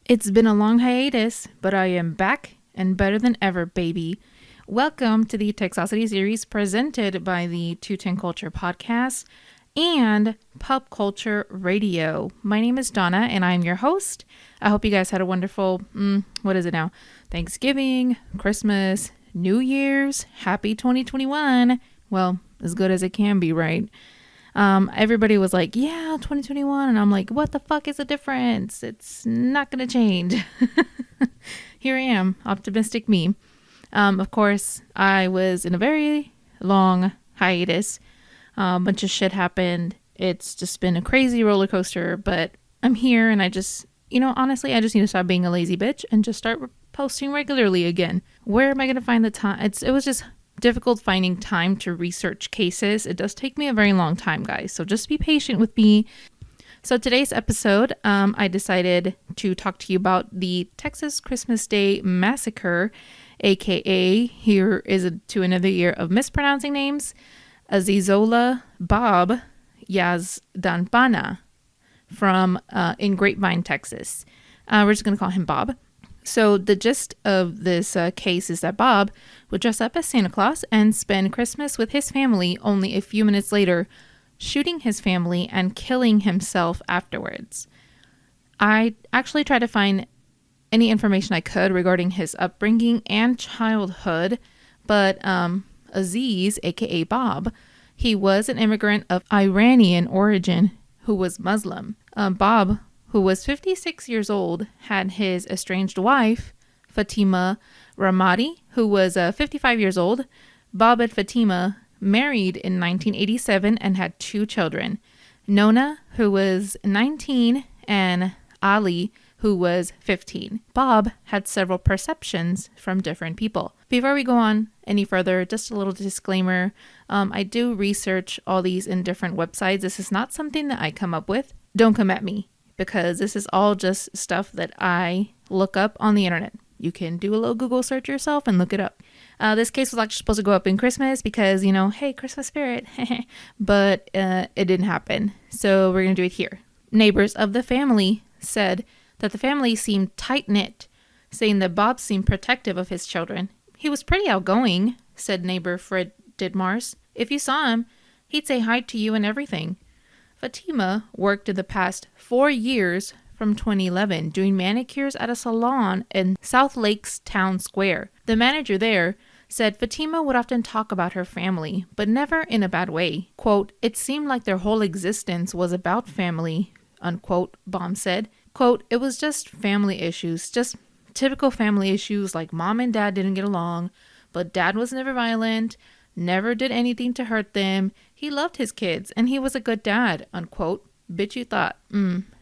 It's been a long hiatus, but I am back and better than ever, baby. Welcome to the Texocity series presented by the 210 Culture Podcast and Pop Culture Radio. My name is Donna and I'm your host. I hope you guys had a wonderful, what is it now? Thanksgiving, Christmas, New Year's, happy 2021. Well, as good as it can be, right? Everybody was like, yeah, 2021. And I'm like, what the fuck is the difference? It's not going to change. Here I am, optimistic me. Of course, I was in a very long hiatus. A bunch of shit happened. It's just been a crazy roller coaster, but I'm here and I just, honestly, I just need to stop being a lazy bitch and just start posting regularly again. Where am I going to find the time? It was just difficult finding time to research cases. It does take me a very long time, guys, so just be patient with me. So today's episode, I decided to talk to you about the Texas Christmas Day Massacre, aka here is to another year of mispronouncing names, Azizola Bob Yazdanpanah from in Grapevine, Texas. We're just going to call him Bob. So the gist of this case is that Bob would dress up as Santa Claus and spend Christmas with his family, only a few minutes later shooting his family and killing himself afterwards. I actually tried to find any information I could regarding his upbringing and childhood, but Aziz, aka Bob, he was an immigrant of Iranian origin who was Muslim. Bob, who was 56 years old, had his estranged wife, Fatima Ramadi, who was 55 years old. Bob and Fatima married in 1987 and had 2 children, Nona, who was 19, and Ali, who was 15. Bob had several perceptions from different people. Before we go on any further, just a little disclaimer. I do research all these in different websites. This is not something that I come up with. Don't come at me, because this is all just stuff that I look up on the internet. You can do a little Google search yourself and look it up. This case was actually supposed to go up in Christmas because, hey, Christmas spirit. But it didn't happen. So we're going to do it here. Neighbors of the family said that the family seemed tight-knit, saying that Bob seemed protective of his children. He was pretty outgoing, said neighbor Fred Didmars. If you saw him, he'd say hi to you and everything. Fatima worked in the past 4 years from 2011 doing manicures at a salon in South Lakes Town Square. The manager there said Fatima would often talk about her family, but never in a bad way. Quote, it seemed like their whole existence was about family, unquote, Baum said. Quote, it was just family issues, just typical family issues like mom and dad didn't get along, but dad was never violent, never did anything to hurt them. He loved his kids and he was a good dad, unquote. Bitch, you thought,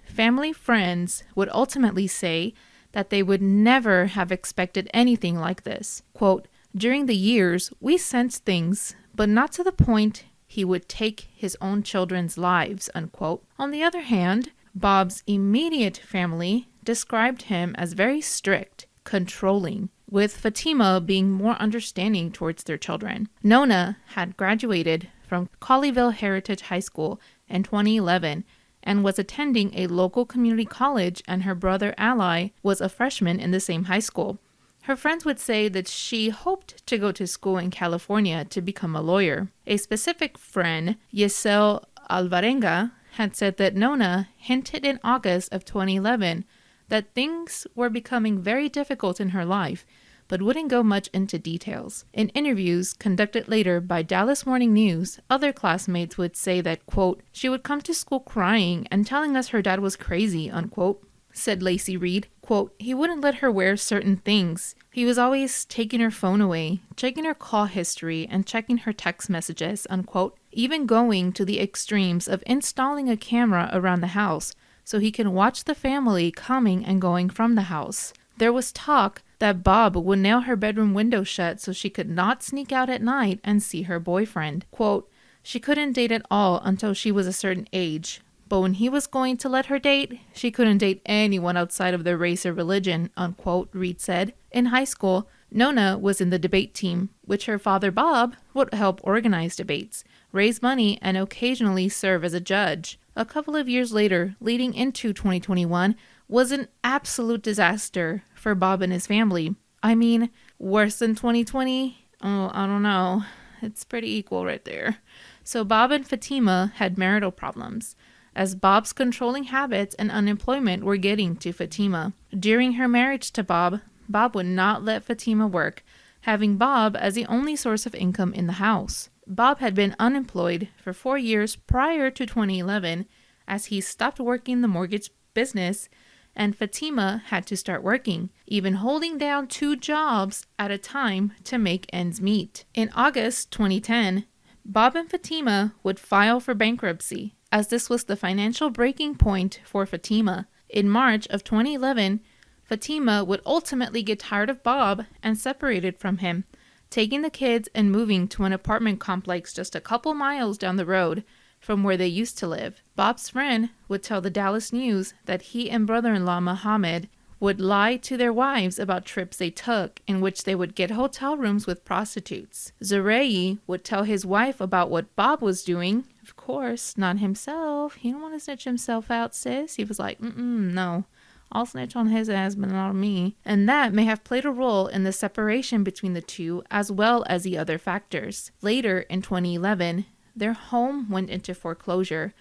Family friends would ultimately say that they would never have expected anything like this. Quote, during the years, we sensed things, but not to the point he would take his own children's lives, unquote. On the other hand, Bob's immediate family described him as very strict, controlling, with Fatima being more understanding towards their children. Nona had graduated from Colleyville Heritage High School in 2011 and was attending a local community college, and her brother Ally was a freshman in the same high school. Her friends would say that she hoped to go to school in California to become a lawyer. A specific friend, Yesel Alvarenga, had said that Nona hinted in August of 2011 that things were becoming very difficult in her life, but wouldn't go much into details. In interviews conducted later by Dallas Morning News, other classmates would say that, quote, she would come to school crying and telling us her dad was crazy, unquote, said Lacey Reed. Quote, he wouldn't let her wear certain things. He was always taking her phone away, checking her call history, and checking her text messages, unquote, even going to the extremes of installing a camera around the house so he can watch the family coming and going from the house. There was talk that Bob would nail her bedroom window shut so she could not sneak out at night and see her boyfriend. Quote, she couldn't date at all until she was a certain age, but when he was going to let her date, she couldn't date anyone outside of their race or religion, unquote, Reed said. In high school, Nona was in the debate team, which her father Bob would help organize debates, raise money, and occasionally serve as a judge. A couple of years later, leading into 2021, was an absolute disaster for Bob and his family. I mean, worse than 2020? Oh, I don't know. It's pretty equal right there. So Bob and Fatima had marital problems, as Bob's controlling habits and unemployment were getting to Fatima. During her marriage to Bob, Bob would not let Fatima work, having Bob as the only source of income in the house. Bob had been unemployed for 4 years prior to 2011, as he stopped working the mortgage business, and Fatima had to start working, even holding down 2 jobs at a time to make ends meet. In August 2010, Bob and Fatima would file for bankruptcy, as this was the financial breaking point for Fatima. In March of 2011, Fatima would ultimately get tired of Bob and separated from him, taking the kids and moving to an apartment complex just a couple miles down the road from where they used to live. Bob's friend would tell the Dallas News that he and brother-in-law Muhammad would lie to their wives about trips they took in which they would get hotel rooms with prostitutes. Zorei would tell his wife about what Bob was doing. Of course, not himself. He didn't want to snitch himself out, sis. He was like, no. I'll snitch on his ass, but not on me. And that may have played a role in the separation between the two, as well as the other factors. Later, in 2011, their home went into foreclosure.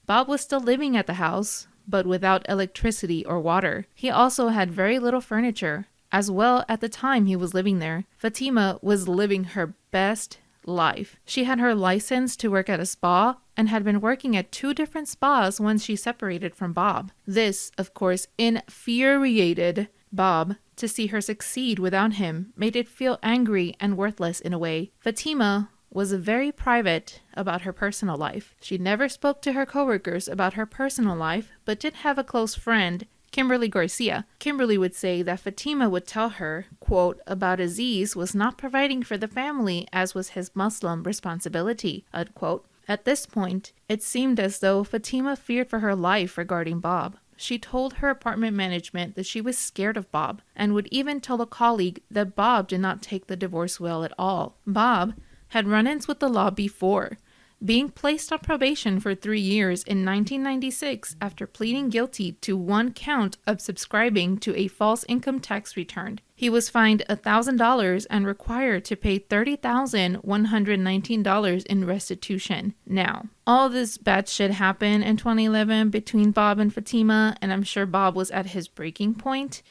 Bob was still living at the house, but without electricity or water. He also had very little furniture, as well at the time he was living there. Fatima was living her best life. She had her license to work at a spa and had been working at 2 different spas once she separated from Bob. This, of course, infuriated Bob. To see her succeed without him made it feel angry and worthless in a way. Fatima was very private about her personal life. She never spoke to her coworkers about her personal life, but did have a close friend, Kimberly Garcia. Kimberly would say that Fatima would tell her, quote, about Aziz was not providing for the family as was his Muslim responsibility, unquote. At this point, it seemed as though Fatima feared for her life regarding Bob. She told her apartment management that she was scared of Bob, and would even tell a colleague that Bob did not take the divorce well at all. Bob had run-ins with the law before, being placed on probation for 3 years in 1996 after pleading guilty to 1 count of subscribing to a false income tax return. He was fined $1,000 and required to pay $30,119 in restitution. Now, all this bad shit happened in 2011 between Bob and Fatima, and I'm sure Bob was at his breaking point.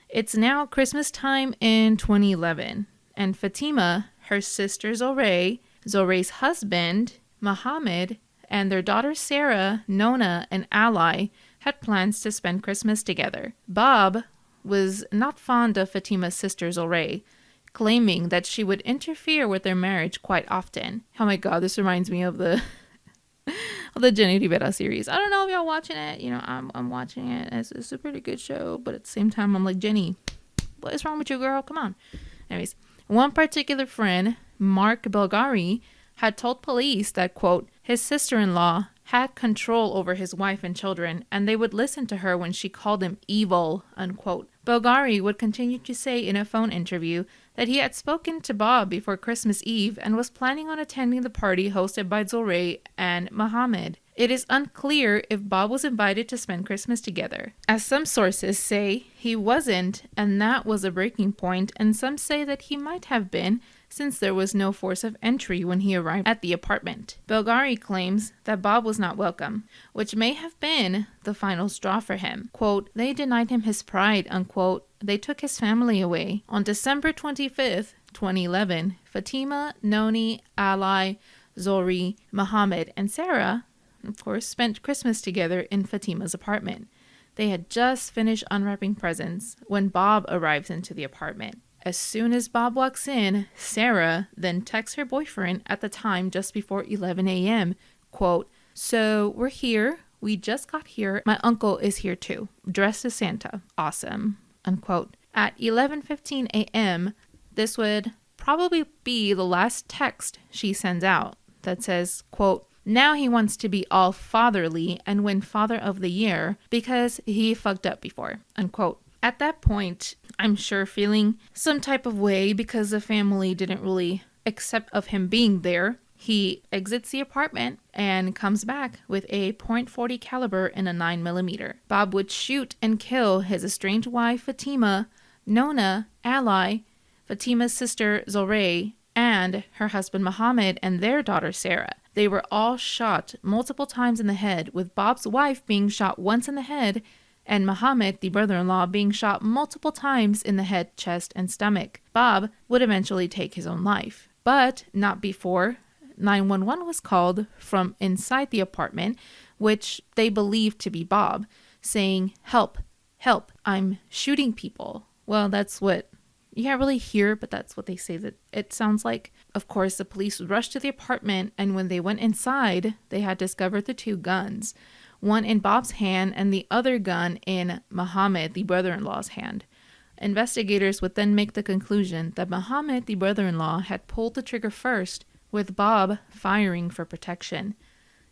It's now Christmas time in 2011, and Fatima, her sister Zoray's husband, Muhammad, and their daughter Sarah, Nona, and Ally had plans to spend Christmas together. Bob was not fond of Fatima's sister Zoray, claiming that she would interfere with their marriage quite often. Oh my god, this reminds me of the Jenny Rivera series. I don't know if y'all watching it. I'm watching it. It's a pretty good show, but at the same time, I'm like, Jenny, what is wrong with you, girl? Come on. Anyways, one particular friend, Mark Belgari, had told police that, quote, his sister-in-law had control over his wife and children, and they would listen to her when she called him evil, unquote. Belgari would continue to say in a phone interview that he had spoken to Bob before Christmas Eve and was planning on attending the party hosted by Zoray and Muhammad. It is unclear if Bob was invited to spend Christmas together. As some sources say, he wasn't, and that was a breaking point, and some say that he might have been, since there was no force of entry when he arrived at the apartment. Belgari claims that Bob was not welcome, which may have been the final straw for him. Quote, they denied him his pride, unquote. They took his family away. On December 25th, 2011, Fatima, Noni, Ali, Zori, Muhammad, and Sarah, of course, spent Christmas together in Fatima's apartment. They had just finished unwrapping presents when Bob arrives into the apartment. As soon as Bob walks in, Sarah then texts her boyfriend at the time just before 11 a.m., quote, so we're here. We just got here. My uncle is here too, dressed as Santa. Awesome, unquote. At 11:15 a.m., this would probably be the last text she sends out that says, quote, now he wants to be all fatherly and win Father of the Year because he fucked up before, unquote. At that point, I'm sure feeling some type of way because the family didn't really accept of him being there, He exits the apartment and comes back with a .40 caliber and a 9mm. Bob would shoot and kill his estranged wife Fatima, Nona, Ally, Fatima's sister Zorae, and her husband Muhammad and their daughter Sarah. They were all shot multiple times in the head, with Bob's wife being shot once in the head and Muhammad, the brother-in-law, being shot multiple times in the head, chest, and stomach. Bob would eventually take his own life, but not before 911 was called from inside the apartment, which they believed to be Bob, saying, "Help, help, I'm shooting people." Well, that's what you can't really hear, but that's what they say that it sounds like. Of course, the police rushed to the apartment, and when they went inside, they had discovered the two guns, one in Bob's hand and the other gun in Muhammad, the brother-in-law's hand. Investigators would then make the conclusion that Muhammad, the brother-in-law, had pulled the trigger first, with Bob firing for protection.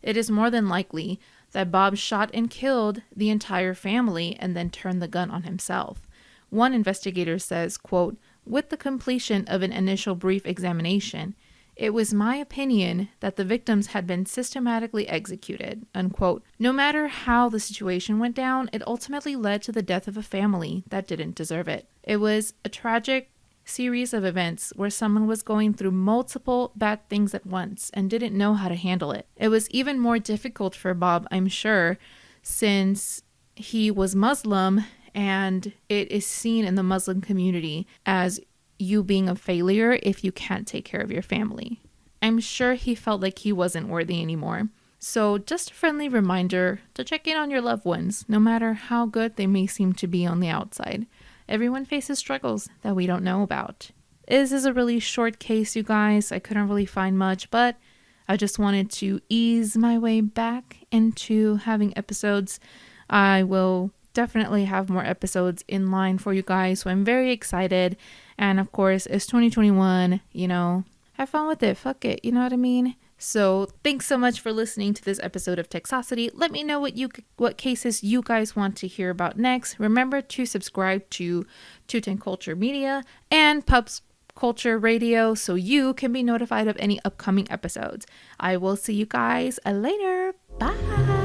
It is more than likely that Bob shot and killed the entire family and then turned the gun on himself. One investigator says, quote, "With the completion of an initial brief examination, it was my opinion that the victims had been systematically executed," unquote. No matter how the situation went down, it ultimately led to the death of a family that didn't deserve it. It was a tragic series of events where someone was going through multiple bad things at once and didn't know how to handle it. It was even more difficult for Bob, I'm sure, since he was Muslim, and it is seen in the Muslim community as you being a failure if you can't take care of your family. I'm sure he felt like he wasn't worthy anymore. So just a friendly reminder to check in on your loved ones, no matter how good they may seem to be on the outside. Everyone faces struggles that we don't know about. This is a really short case, you guys. I couldn't really find much, but I just wanted to ease my way back into having episodes. I will definitely have more episodes in line for you guys, so I'm very excited. And of course, it's 2021, have fun with it. Fuck it, you know what I mean? So thanks so much for listening to this episode of Texocity. Let me know what cases you guys want to hear about next. Remember to subscribe to 210 Culture Media and Pubs Culture Radio so you can be notified of any upcoming episodes. I will see you guys later. Bye.